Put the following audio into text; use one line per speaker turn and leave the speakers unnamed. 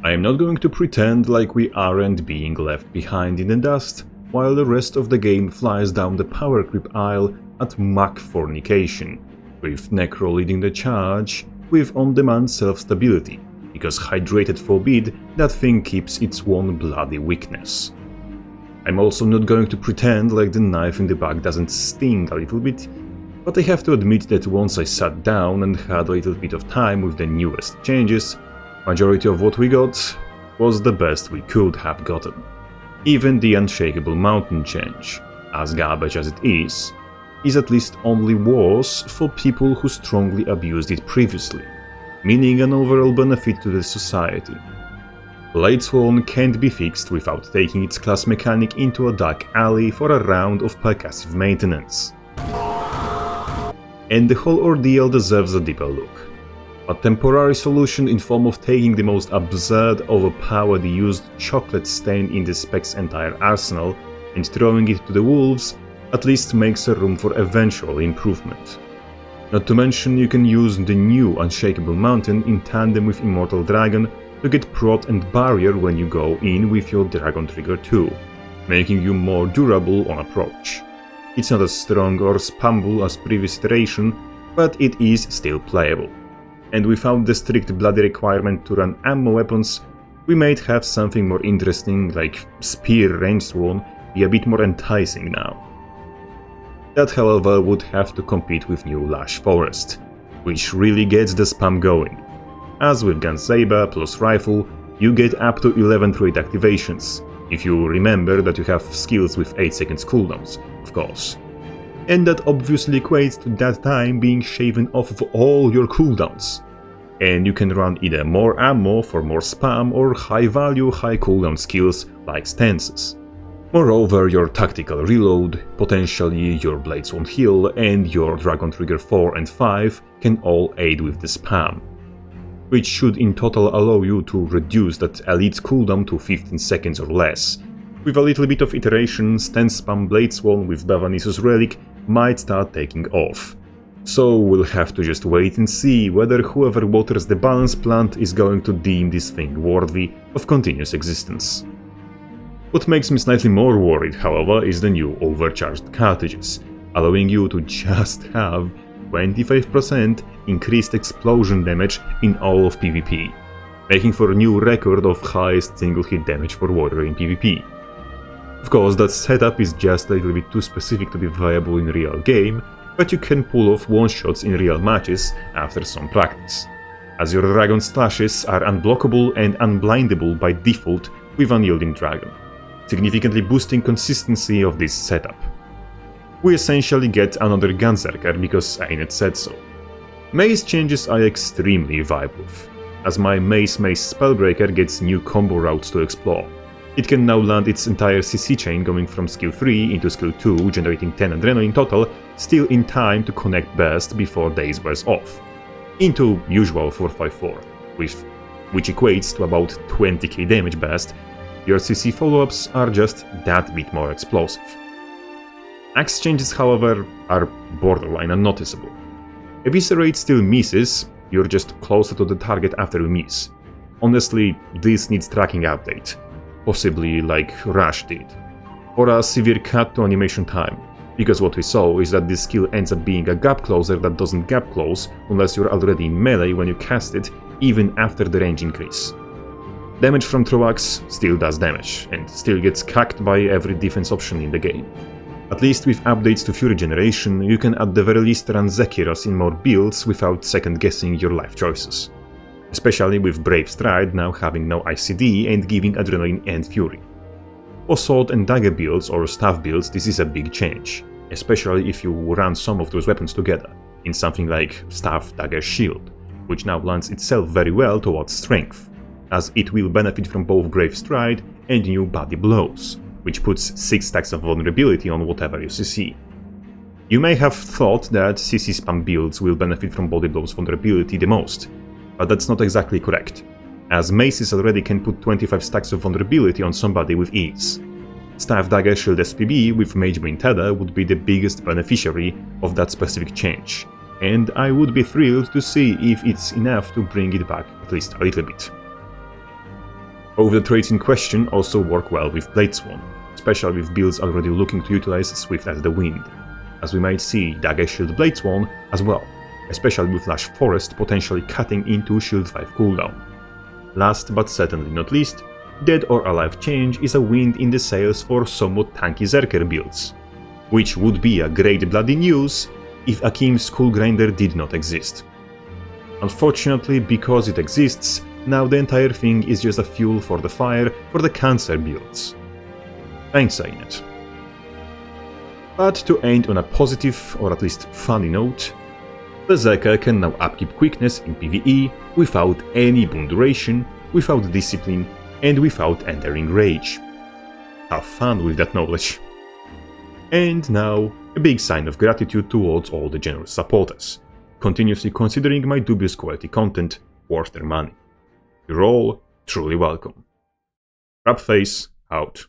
I am not going to pretend like we aren't being left behind in the dust, while the rest of the game flies down the power creep aisle at Mach fornication, with Necro leading the charge with on-demand self-stability, because hydrated forbid, that thing keeps its one bloody weakness. I'm also not going to pretend like the knife in the back doesn't sting a little bit, but I have to admit that once I sat down and had a little bit of time with the newest changes, majority of what we got was the best we could have gotten. Even the Unshakable Mountain change, as garbage as it is at least only worse for people who strongly abused it previously, meaning an overall benefit to the society. Bladesworn can't be fixed without taking its class mechanic into a dark alley for a round of percussive maintenance. And the whole ordeal deserves a deeper look. A temporary solution in form of taking the most absurd, overpowered used chocolate stain in the spec's entire arsenal and throwing it to the wolves at least makes a room for eventual improvement. Not to mention you can use the new Unshakable Mountain in tandem with Immortal Dragon to get prot and barrier when you go in with your Dragon Trigger too, making you more durable on approach. It's not as strong or spammable as previous iteration, but it is still playable. And without the strict bloody requirement to run ammo weapons, we might have something more interesting like Spear Ranged One be a bit more enticing now. That however would have to compete with new Lash Forest, which really gets the spam going. As with Gun Saber plus Rifle, you get up to 11 trait activations, if you remember that you have skills with 8 seconds cooldowns, of course. And that obviously equates to that time being shaven off of all your cooldowns. And you can run either more ammo for more spam or high value, high cooldown skills like stances. Moreover, your tactical reload, potentially your Bladesworn heal, and your Dragon Trigger 4 and 5 can all aid with the spam, which should in total allow you to reduce that elite's cooldown to 15 seconds or less. With a little bit of iteration, stance spam Bladesworn with Bavanissus Relic might start taking off. So we'll have to just wait and see whether whoever waters the balance plant is going to deem this thing worthy of continuous existence. What makes me slightly more worried, however, is the new overcharged cartridges, allowing you to just have 25% increased explosion damage in all of PvP, making for a new record of highest single hit damage for Warrior in PvP. Of course, that setup is just a little bit too specific to be viable in real game, but you can pull off one-shots in real matches after some practice, as your Dragon Slashes are unblockable and unblindable by default with Unyielding Dragon, significantly boosting consistency of this setup. We essentially get another Gunzerker because Ainet said so. Mace changes I extremely vibe with, as my Mace Spellbreaker gets new combo routes to explore. It can now land its entire CC chain going from skill 3 into skill 2, generating 10 adrenaline total, still in time to connect burst before days wears off, into usual 454, which equates to about 20k damage burst. Your CC follow-ups are just that bit more explosive. Axe changes, however, are borderline unnoticeable. Eviscerate still misses, you're just closer to the target after you miss. Honestly, this needs tracking update, possibly like Rush did, or a severe cut to animation time, because what we saw is that this skill ends up being a gap closer that doesn't gap close unless you're already in melee when you cast it, even after the range increase. Damage from Troax still does damage, and still gets cacked by every defense option in the game. At least with updates to Fury Generation, you can at the very least run Zekiros in more builds without second guessing your life choices. Especially with Brave Stride now having no ICD and giving Adrenaline and Fury. For Sword and Dagger builds or Staff builds, this is a big change, especially if you run some of those weapons together, in something like Staff Dagger Shield, which now lends itself very well towards strength, as it will benefit from both Brave Stride and new Body Blows, which puts 6 stacks of vulnerability on whatever you CC. You may have thought that CC spam builds will benefit from Body Blows vulnerability the most, but that's not exactly correct, as Maces already can put 25 stacks of vulnerability on somebody with ease. Staff Dagger Shield SPB with Magebrain Tether would be the biggest beneficiary of that specific change, and I would be thrilled to see if it's enough to bring it back at least a little bit. Both the traits in question also work well with Bladesworn, especially with builds already looking to utilize Swift as the Wind, as we might see Dagger Shield Bladesworn as well, especially with Lush Forest potentially cutting into Shield 5 cooldown. Last but certainly not least, Dead or Alive Change is a wind in the sails for somewhat tanky Zerker builds, which would be a great bloody news if Akim's Skullgrinder did not exist. Unfortunately, because it exists, now the entire thing is just a fuel for the fire for the Cancer builds. Ain't saying it. But to end on a positive, or at least funny note, Berserker can now upkeep quickness in PvE without any boon duration, without discipline, and without entering rage. Have fun with that knowledge. And now, a big sign of gratitude towards all the generous supporters, continuously considering my dubious quality content worth their money. You're all truly welcome. Crabface out.